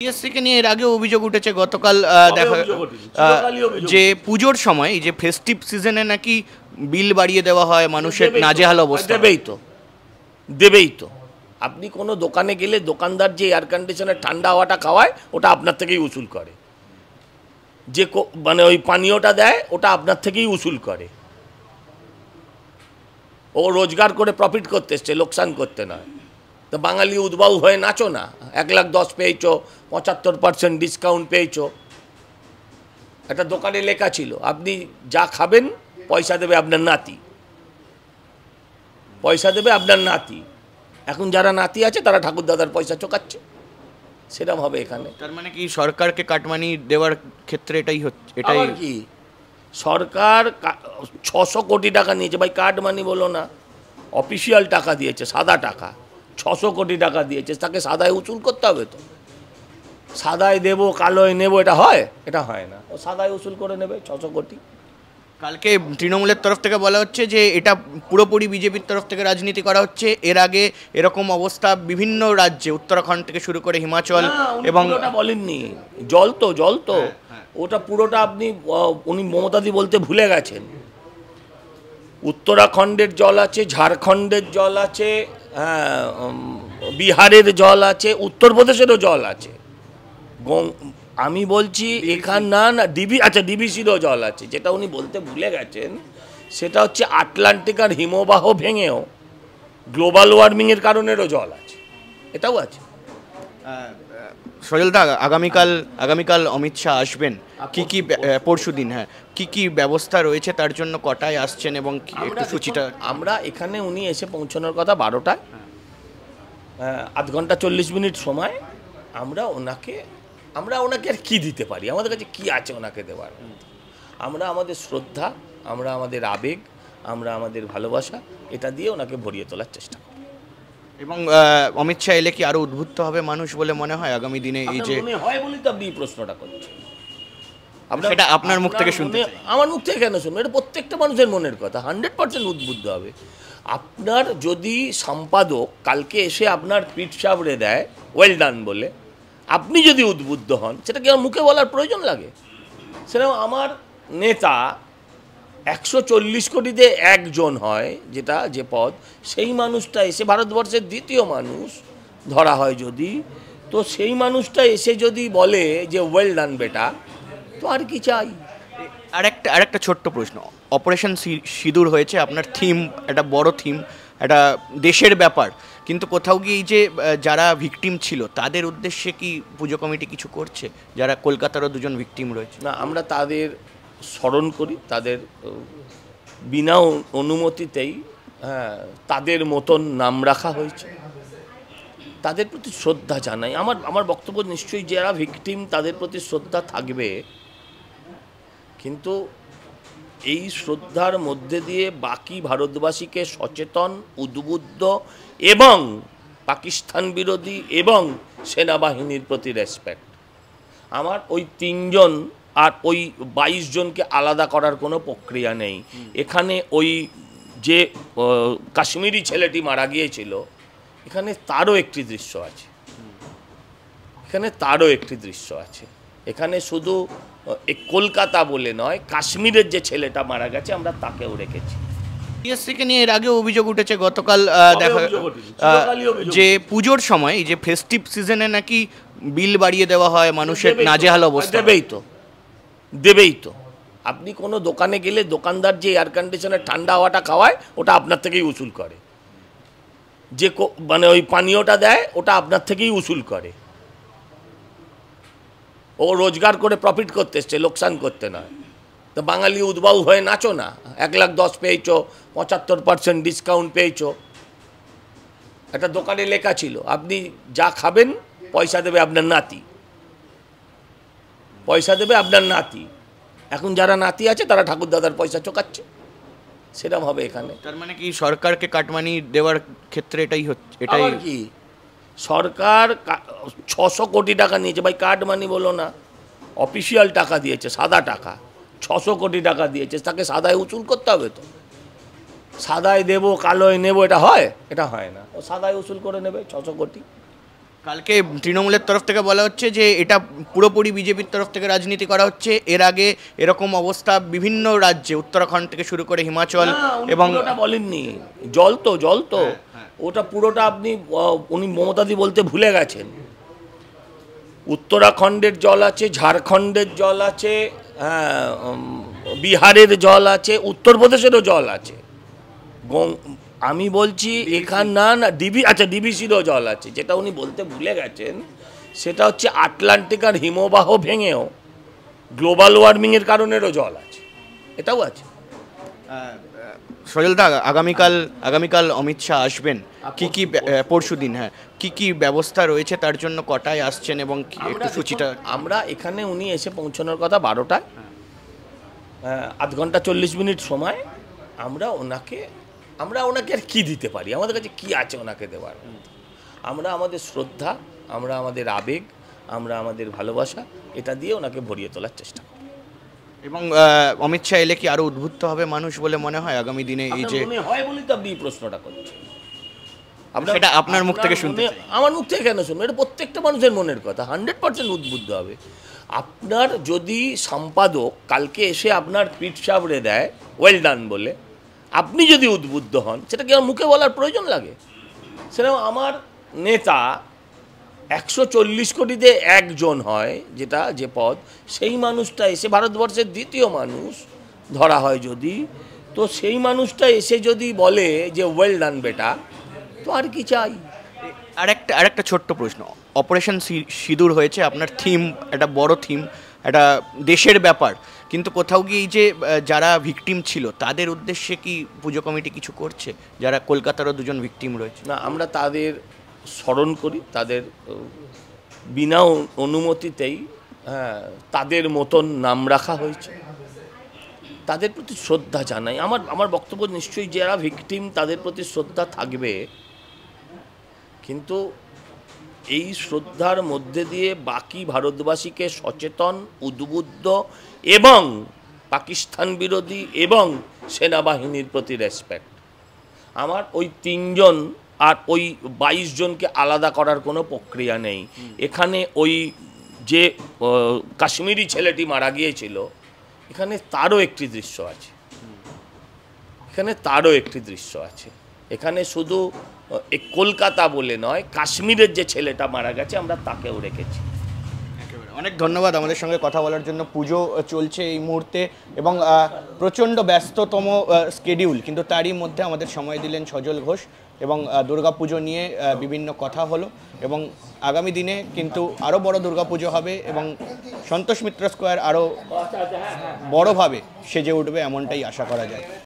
টিএসসিকে নিয়ে এর আগেও অভিযোগ উঠেছে গতকাল দেখা যে পুজোর সময় এই যে ফেস্টিভ সিজনে নাকি বিল বাড়িয়ে দেওয়া হয়, মানুষের নাজেহাল অবস্থা। দেবেই তো আপনি কোনো দোকানে গেলে দোকানদার যে এয়ার কন্ডিশনের ঠান্ডা হাওয়াটা খাওয়ায় ওটা আপনার থেকেই উসুল করে, যে মানে ওই পানীয়টা দেয় ওটা আপনার থেকেই উসুল করে। ও রোজগার করে প্রফিট করতে এসছে, লোকসান করতে নয়। তো বাঙালি উদ্বাউ হয়ে নাচো না, 1,10,000 পেয়েছো, 75% ডিসকাউন্ট পেয়েছো। একটা দোকানে লেখা ছিল আপনি যা খাবেন পয়সা দেবে আপনার নাতি, পয়সা দেবে আপনার নাতি। এখন যারা নাতি আছে তারা ঠাকুরদাদার পয়সা চোকাচ্ছে, সেরকম হবে এখানে। তার মানে কি সরকারকে কাটমানি দেওয়ার ক্ষেত্রে এটাই হচ্ছে? এটাই কি সরকার 600 কোটি টাকা নিয়েছে, ভাই কাটমানি বলো না, অফিসিয়াল টাকা দিয়েছে, সাদা টাকা 600 কোটি টাকা দিয়েছে, তাকে সাদায় উসুল করতে হবে। তো সাদায় দেবো কালোয় নেবো, এটা হয়? এটা হয় না। ও সাদায় উসুল করে নেবে 600 কোটি। কালকে তৃণমূলের তরফ থেকে বলা হচ্ছে যে এটা পুরোপুরি বিজেপির তরফ থেকে রাজনীতি করা হচ্ছে। এর আগে এরকম অবস্থা বিভিন্ন রাজ্যে, উত্তরাখণ্ড থেকে শুরু করে হিমাচল, এবং ওটা বলেননি জল তো ওটা পুরোটা উনি মমতাদি বলতে ভুলে গেছেন। উত্তরাখণ্ডের জল আছে, ঝাড়খণ্ডের জল আছে, বিহারের জল আছে, উত্তরপ্রদেশেরও জল আছে। আমি বলছি এখান না ডিবিসিরও জল আছে। যেটা উনি বলতে ভুলে গেছেন সেটা হচ্ছে আটলান্টিক আর হিমবাহ ভেঙেও গ্লোবাল ওয়ার্মিংয়ের কারণেরও জল আছে, এটাও আছে। সজলদা, আগামীকাল অমিত শাহ আসবেন, কি পরশুদিন, হ্যাঁ, কি ব্যবস্থা রয়েছে তার জন্য? কটায় আসছেন এবং একটু সূচিটা? আমরা এখানে উনি এসে পৌঁছানোর কথা 12টায়, আধ ঘন্টা 40 মিনিট সময়। আমরা ওনাকে আর কী দিতে পারি? আমাদের কাছে কি আছে ওনাকে দেওয়ার? আমরা আমাদের শ্রদ্ধা, আমরা আমাদের আবেগ, আমরা আমাদের ভালোবাসা, এটা দিয়ে ওনাকে ভরিয়ে তোলার চেষ্টা করি। এবং অমিত শাহ এলে কি আরো উদ্বুদ্ধ হবে মানুষ বলে মনে হয় আগামী দিনে? এই যে হয় বলি তো আপনি এই প্রশ্নটা করছেন, সেটা আপনার মুখ থেকে শুনতে চাই। আমার মুখ থেকে কেন শুনবো? এটা প্রত্যেকটা মানুষের মনের কথা, 100% উদ্বুদ্ধ হবে। আপনার যদি সম্পাদক কালকে এসে আপনার পিঠ চাপড়ে দেয় ওয়েল ডান বলে, আপনি যদি উদ্বুদ্ধ হন, সেটা কি আমার মুখে বলার প্রয়োজন লাগে? সেরকম আমার নেতা 140 কোটিতে একজন হয়, যে পদ, সেই মানুষটা এসে ভারতবর্ষের দ্বিতীয় মানুষ ধরা হয় যদি, তো সেই মানুষটা এসে যদি বলে যে ওয়েল ডান বেটা, তো আর কি চাই? আরেকটা ছোট্ট প্রশ্ন। অপারেশন সিঁদুর হয়েছে, আপনার থিম, একটা বড় থিম, একটা দেশের ব্যাপার, কিন্তু কোথাও গিয়ে এই যে যারা ভিকটিম ছিল তাদের উদ্দেশ্যে কি পুজো কমিটি কিছু করছে? যারা কলকাতারও 2জন ভিকটিম রয়েছে। না, আমরা তাদের স্মরণ করি, তাদের বিনা অনুমতিতেই তাদের মতন নাম রাখা হয়েছে, তাদের প্রতি শ্রদ্ধা জানাই। আমার বক্তব্য নিশ্চয়ই যারা ভিকটিম তাদের প্রতি শ্রদ্ধা থাকবে, কিন্তু এই শ্রদ্ধার মধ্যে দিয়ে বাকি ভারতবাসীকে সচেতন, উদ্বুদ্ধ এবং পাকিস্তান বিরোধী এবং সেনাবাহিনীর প্রতি রেসপেক্ট। আমার ওই 3 জন আর ওই 22 জনকে আলাদা করার কোনো প্রক্রিয়া নেই। এখানে ওই যে কাশ্মীরি ছেলেটি মারা গিয়েছিল, এখানে তারও একটি দৃশ্য আছে। এখানে শুধু কলকাতা বলে নয়, কাশ্মীরের যে ছেলেটা মারা গেছে আমরা তাকেও রেখেছি। টিএসসিকে নিয়ে এর আগেও অভিযোগ উঠেছে গতকাল দেখা যে পুজোর সময় এই যে ফেস্টিভ সিজনে নাকি বিল বাড়িয়ে দেওয়া হয়, মানুষের নাজেহাল অবস্থা। দেবেই তো আপনি কোনো দোকানে গেলে দোকানদার যে এয়ার কন্ডিশনের ঠান্ডা হাওয়াটা খাওয়ায় ওটা আপনার থেকেই উসুল করে, যে মানে ওই পানীয়টা দেয় ওটা আপনার থেকেই উসুল করে। ও রোজগার করে প্রফিট করতে এসছে, লোকসান করতে নয়। তো বাঙালি উদ্বাউ হয়ে নাচো না, 1,10,000 পেয়েছো, 75% ডিসকাউন্ট পেয়েছো। একটা দোকানে লেখা ছিল আপনি যা খাবেন পয়সা দেবে আপনার নাতি, পয়সা দেবে আপনার নাতি। এখন যারা নাতি আছে তারা ঠাকুরদাদার পয়সা চোকাচ্ছে, সেরকম হবে এখানে। তার মানে কি সরকারকে কাটমানি দেওয়ার ক্ষেত্রে এটাই হচ্ছে? এটাই কি সরকার 600 কোটি টাকা নিয়েছে, ভাই কাটমানি বলো না, অফিসিয়াল টাকা দিয়েছে, সাদা টাকা 600 কোটি টাকা দিয়েছে, তাকে সাদায় উসুল করতে হবে। তো সাদায় দেবো কালোয় নেবো, এটা হয়? এটা হয় না। ও সাদায় উসুল করে নেবে 600 কোটি। কালকে তৃণমূলের তরফ থেকে বলা হচ্ছে যে এটা পুরোপুরি বিজেপির তরফ থেকে রাজনীতি করা হচ্ছে। এর আগে এরকম অবস্থা বিভিন্ন রাজ্যে, উত্তরাখণ্ড থেকে শুরু করে হিমাচল এবং ওটা বলেননি, জল তো ওটা পুরোটা আপনি উনি মমতাদি বলতে ভুলে গেছেন। উত্তরাখণ্ডের জল আছে, ঝাড়খণ্ডের জল আছে, বিহারের জল আছে, উত্তরপ্রদেশেরও জল আছে। আমি বলছি এখান না ডিবিসিরও জল আছে। যেটা উনি বলতে ভুলে গেছেন সেটা হচ্ছে আটলান্টিক আর হিমবাহ ভেঙেও গ্লোবাল ওয়ার্মিংয়ের কারণেরও জল আছে, এটাও আছে। সজলদা, আগামীকাল অমিত শাহ আসবেন, কি পরশুদিন, হ্যাঁ, কি ব্যবস্থা রয়েছে তার জন্য, কটায় আসছেন এবং একটু সূচিটা? আমরা এখানে উনি এসে পৌঁছানোর কথা 12টায়, আধ ঘন্টা 40 মিনিট সময়। আমরা ওনাকে আর কি দিতে পারি? আমাদের কাছে কি আছে ওনাকে দেওয়ার? আমরা আমাদের শ্রদ্ধা, আমরা আমাদের আবেগ, আমরা আমাদের ভালোবাসা, এটা দিয়ে ওনাকে ভরিয়ে তোলার চেষ্টা করি। এবং অমিত শাহ এলে কি আরো উদ্বুদ্ধ হবে মানুষ বলে মনে হয় আগামী দিনে? এই যে মনে হয় বলেই তো আপনি এই প্রশ্নটা করছেন। সেটা আপনার মুখ থেকে শুনতে চাই। আমার মুখ থেকে কেন শুনবো? এটা প্রত্যেকটা মানুষের মনের কথা, 100% উদ্বুদ্ধ হবে। আপনার যদি সম্পাদক কালকে এসে আপনার পিঠ চাপড়ে দেয় ওয়েল ডান বলে, আপনি যদি উদ্বুদ্ধ হন, সেটা কি আমার মুখে বলার প্রয়োজন লাগে? সেরকম আমার নেতা 140 কোটিতে একজন হয়, যে পদ, সেই মানুষটা এসে ভারতবর্ষের দ্বিতীয় মানুষ ধরা হয় যদি, তো সেই মানুষটা এসে যদি বলে যে ওয়েল ডান বেটা, তো আর কি চাই? আরেকটা ছোট্ট প্রশ্ন, অপারেশন সিঁদুর হয়েছে আপনার থিম, একটা বড় থিম, একটা দেশের ব্যাপার, কিন্তু কোথাও গিয়ে এই যে যারা ভিকটিম ছিল তাদের উদ্দেশ্যে কি পুজো কমিটি কিছু করছে, যারা কলকাতারও দুজন ভিকটিম রয়েছে? না, আমরা তাদের স্মরণ করি, তাদের বিনা অনুমতিতেই তাদের মতন নাম রাখা হয়েছে, তাদের প্রতি শ্রদ্ধা জানাই। আমার বক্তব্য নিশ্চয়ই যারা ভিকটিম তাদের প্রতি শ্রদ্ধা থাকবে, কিন্তু এই শ্রদ্ধার মধ্যে দিয়ে বাকি ভারতবাসীকে সচেতন, উদ্বুদ্ধ এবং পাকিস্তান বিরোধী এবং সেনাবাহিনীর প্রতি রেসপেক্ট। আমার ওই 3 জন আর ওই 22 জনকে আলাদা করার কোনো প্রক্রিয়া নেই। এখানে ওই যে কাশ্মীরি ছেলেটি মারা গিয়েছিল, এখানে তারও একটি দৃশ্য আছে। এখানে শুধু কলকাতা বলে নয়, কাশ্মীরের যে ছেলেটা মারা গেছে আমরা তাকেও রেখেছি। অনেক ধন্যবাদ আমাদের সঙ্গে কথা বলার জন্য। পুজো চলছে এই মুহূর্তে এবং প্রচণ্ড ব্যস্ততম স্কেডিউল, কিন্তু তারই মধ্যে আমাদের সময় দিলেন সজল ঘোষ এবং দুর্গাপুজো নিয়ে বিভিন্ন কথা হলো। এবং আগামী দিনে কিন্তু আরও বড় দুর্গাপুজো হবে এবং সন্তোষ মিত্র স্কোয়ার আরও বড়োভাবে সেজে উঠবে, এমনটাই আশা করা যায়।